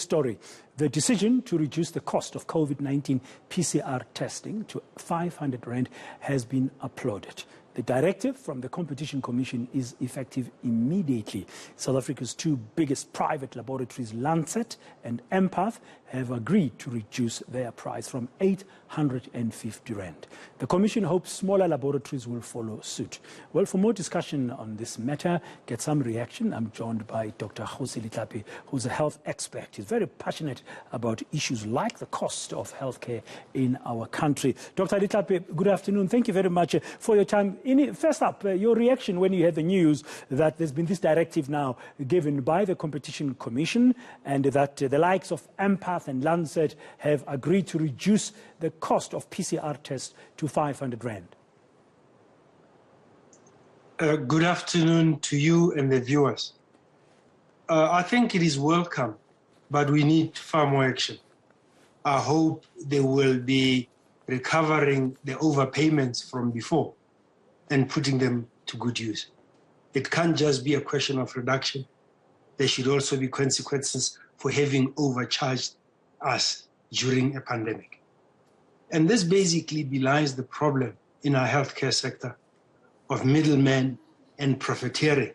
story. The decision to reduce the cost of COVID-19 PCR testing to 500 Rand has been applauded. The directive from the Competition Commission is effective immediately. South Africa's two biggest private laboratories, Lancet and empath, have agreed to reduce their price from 850 Rand. The Commission hopes smaller laboratories will follow suit. Well, for more discussion on this matter, get some reaction, I'm joined by Dr. Kgosi Letlape, who's a health expert. He's very passionate about issues like the cost of healthcare in our country. Dr. Letlape, good afternoon. Thank you very much for your time. First up, your reaction when you heard the news that there's been this directive now given by the Competition Commission and that the likes of empath and Lancet have agreed to reduce the cost of PCR tests to 500 Rand. Good afternoon to you and the viewers. I think it is welcome, but we need far more action. I hope they will be recovering the overpayments from before and putting them to good use. It can't just be a question of reduction. There should also be consequences for having overcharged us during a pandemic. And this basically belies the problem in our healthcare sector of middlemen and profiteering,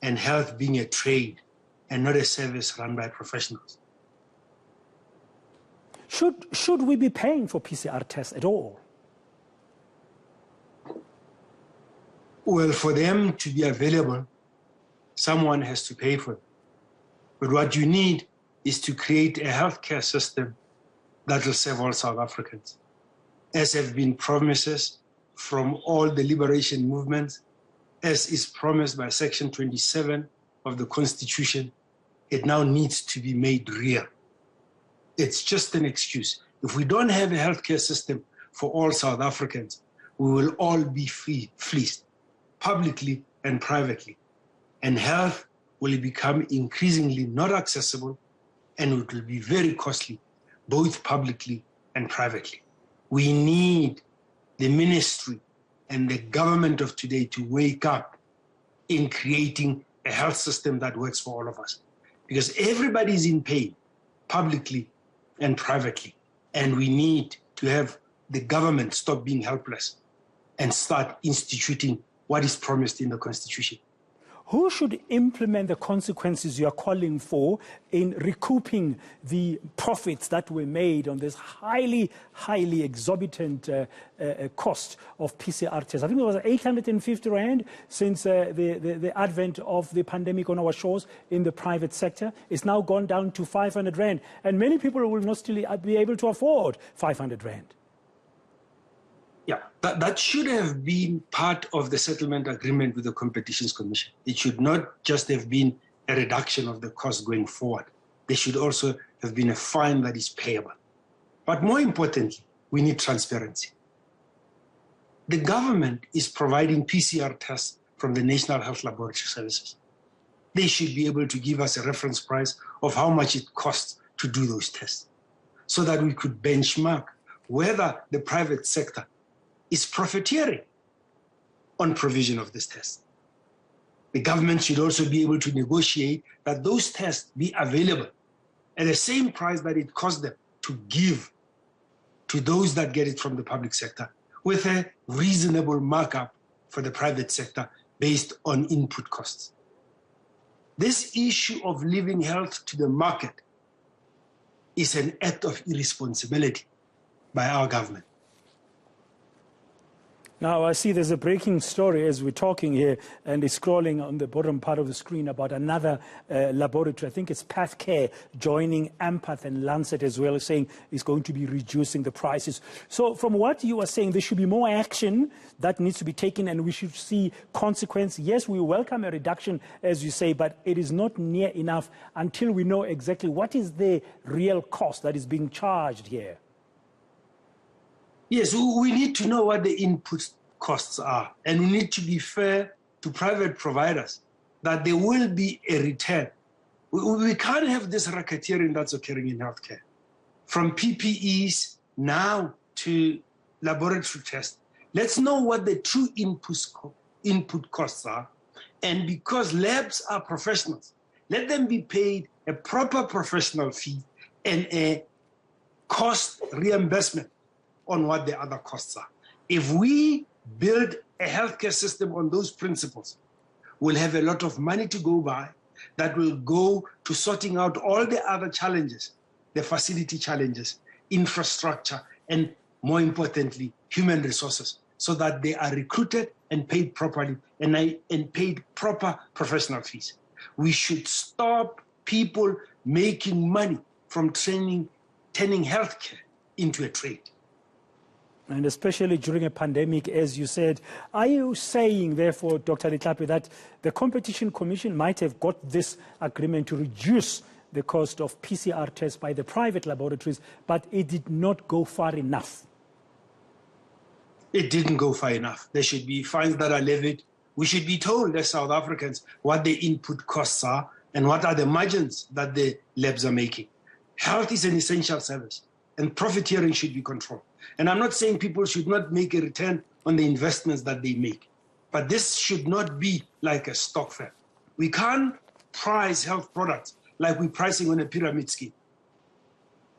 and health being a trade and not a service run by professionals. Should we be paying for PCR tests at all? Well, for them to be available, someone has to pay for them. But what you need is to create a healthcare system that will serve all South Africans, as have been promises from all the liberation movements, as is promised by Section 27 of the Constitution. It now needs to be made real. It's just an excuse. If we don't have a healthcare system for all South Africans, we will all be fleeced, publicly and privately. And health will become increasingly not accessible, and it will be very costly, both publicly and privately. We need the ministry and the government of today to wake up in creating a health system that works for all of us. Because everybody is in pain, publicly and privately. And we need to have the government stop being helpless and start instituting what is promised in the Constitution. Who should implement the consequences you are calling for in recouping the profits that were made on this highly exorbitant cost of PCR tests? I think it was 850 Rand since the advent of the pandemic on our shores in the private sector. It's now gone down to 500 Rand, and many people will not still be able to afford 500 Rand. Yeah, that should have been part of the settlement agreement with the Competition Commission. It should not just have been a reduction of the cost going forward. There should also have been a fine that is payable. But more importantly, we need transparency. The government is providing PCR tests from the National Health Laboratory Services. They should be able to give us a reference price of how much it costs to do those tests, so that we could benchmark whether the private sector is profiteering on provision of this test. The government should also be able to negotiate that those tests be available at the same price that it costs them to give to those that get it from the public sector, with a reasonable markup for the private sector based on input costs. This issue of leaving health to the market is an act of irresponsibility by our government. Now, I see there's a breaking story as we're talking here, and it's scrolling on the bottom part of the screen about another laboratory. I think it's PathCare joining empath and Lancet as well, saying it's going to be reducing the prices. So from what you are saying, there should be more action that needs to be taken, and we should see consequence. Yes, we welcome a reduction, as you say, but it is not near enough until we know exactly what is the real cost that is being charged here. Yes, we need to know what the input costs are, and we need to be fair to private providers that there will be a return. We can't have this racketeering that's occurring in healthcare. From PPEs now to laboratory tests, let's know what the true input costs are, and because labs are professionals, let them be paid a proper professional fee and a cost reimbursement on what the other costs are. If we build a healthcare system on those principles, we'll have a lot of money to go by that will go to sorting out all the other challenges, the facility challenges, infrastructure, and more importantly, human resources, so that they are recruited and paid properly and paid proper professional fees. We should stop people making money from turning healthcare into a trade. And especially during a pandemic, as you said. Are you saying, therefore, Dr. Letlape, that the Competition Commission might have got this agreement to reduce the cost of PCR tests by the private laboratories, but it did not go far enough? It didn't go far enough. There should be fines that are levied. We should be told as South Africans what the input costs are and what are the margins that the labs are making. Health is an essential service, and profiteering should be controlled. And I'm not saying people should not make a return on the investments that they make, but this should not be like a stock fair. We can't price health products like we're pricing on a pyramid scheme.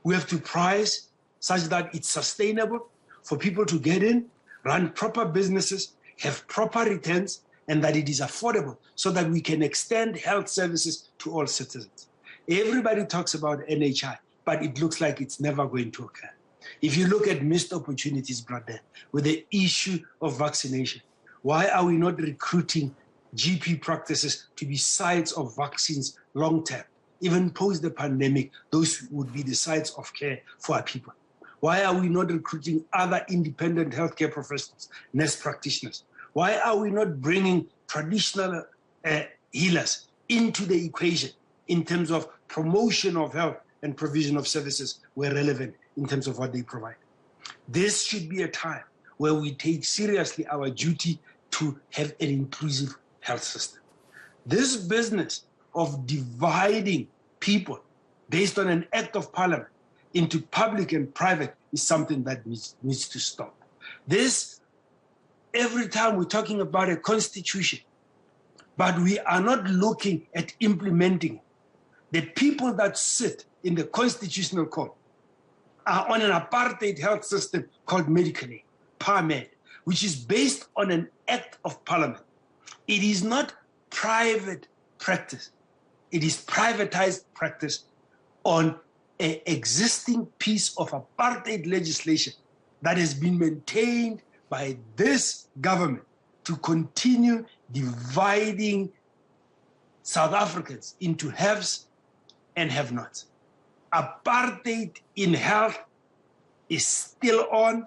We have to price such that it's sustainable for people to get in, run proper businesses, have proper returns, and that it is affordable so that we can extend health services to all citizens. Everybody talks about NHI, but it looks like it's never going to occur. If you look at missed opportunities, brother, with the issue of vaccination, why are we not recruiting GP practices to be sites of vaccines long term? Even post the pandemic, those would be the sites of care for our people. Why are we not recruiting other independent healthcare professionals, nurse practitioners? Why are we not bringing traditional healers into the equation in terms of promotion of health and provision of services where relevant in terms of what they provide? This should be a time where we take seriously our duty to have an inclusive health system. This business of dividing people based on an act of parliament into public and private is something that needs to stop. This, every time we're talking about a constitution, but we are not looking at implementing it. The people that sit in the Constitutional Court are on an apartheid health system called medical aid, PARMED, which is based on an act of parliament. It is not private practice. It is privatized practice on an existing piece of apartheid legislation that has been maintained by this government to continue dividing South Africans into haves and have-nots. Apartheid in health is still on,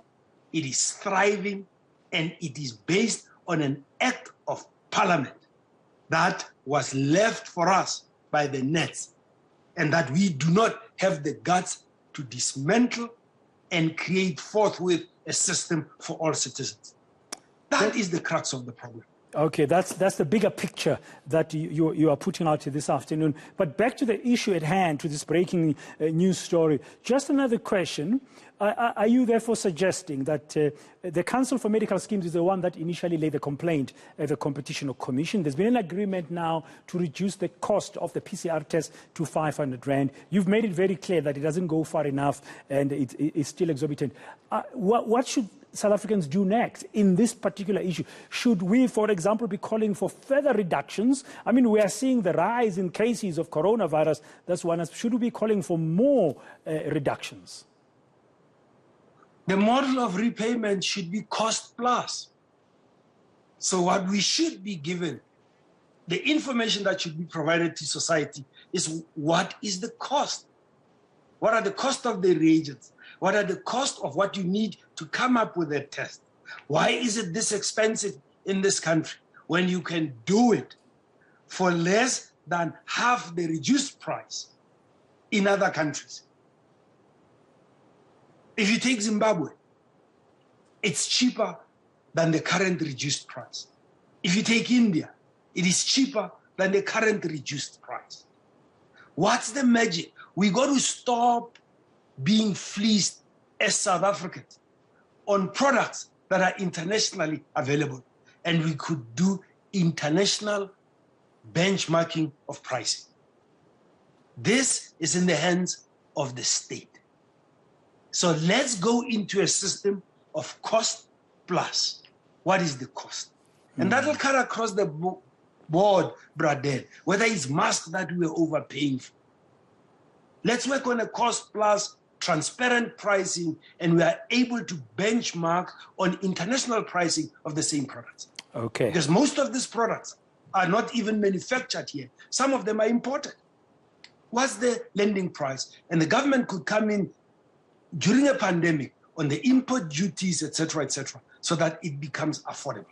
it is thriving, and it is based on an act of parliament that was left for us by the Nets, and that we do not have the guts to dismantle and create forthwith a system for all citizens. That is the crux of the problem. Okay, that's the bigger picture that you are putting out this afternoon. But back to the issue at hand, to this breaking news story. Just another question. Are you therefore suggesting that the Council for Medical Schemes is the one that initially laid the complaint at the Competition Commission? There's been an agreement now to reduce the cost of the PCR test to 500 Rand. You've made it very clear that it doesn't go far enough and it's still exorbitant. What should South Africans do next in this particular issue? Should we, for example, be calling for further reductions? I mean, we are seeing the rise in cases of coronavirus. That's one. Should we be calling for more reductions? The model of repayment should be cost plus. So what we should be given, the information that should be provided to society is what is the cost? What are the cost of the reagents? What are the cost of what you need to come up with a test? Why is it this expensive in this country when you can do it for less than half the reduced price in other countries? If you take Zimbabwe, it's cheaper than the current reduced price. If you take India, it is cheaper than the current reduced price. What's the magic? We got to stop being fleeced as South Africans on products that are internationally available, and we could do international benchmarking of pricing. This is in the hands of the state. So let's go into a system of cost plus. What is the cost? And that will cut across the board, brother, whether it's masks that we're overpaying for. Let's work on a cost plus transparent pricing, and we are able to benchmark on international pricing of the same products. Okay. Because most of these products are not even manufactured here. Some of them are imported. What's the landing price? And the government could come in during a pandemic on the import duties, etc., so that it becomes affordable.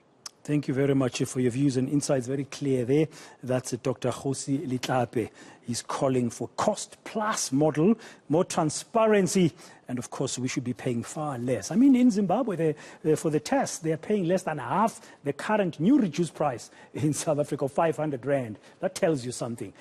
Thank you very much for your views and insights. Very clear there. That's Dr. Kgosi Letlape. He's calling for cost plus model, more transparency, and of course we should be paying far less. I mean, in Zimbabwe, for the test, they're paying less than half the current new reduced price in South Africa, 500 Rand. That tells you something.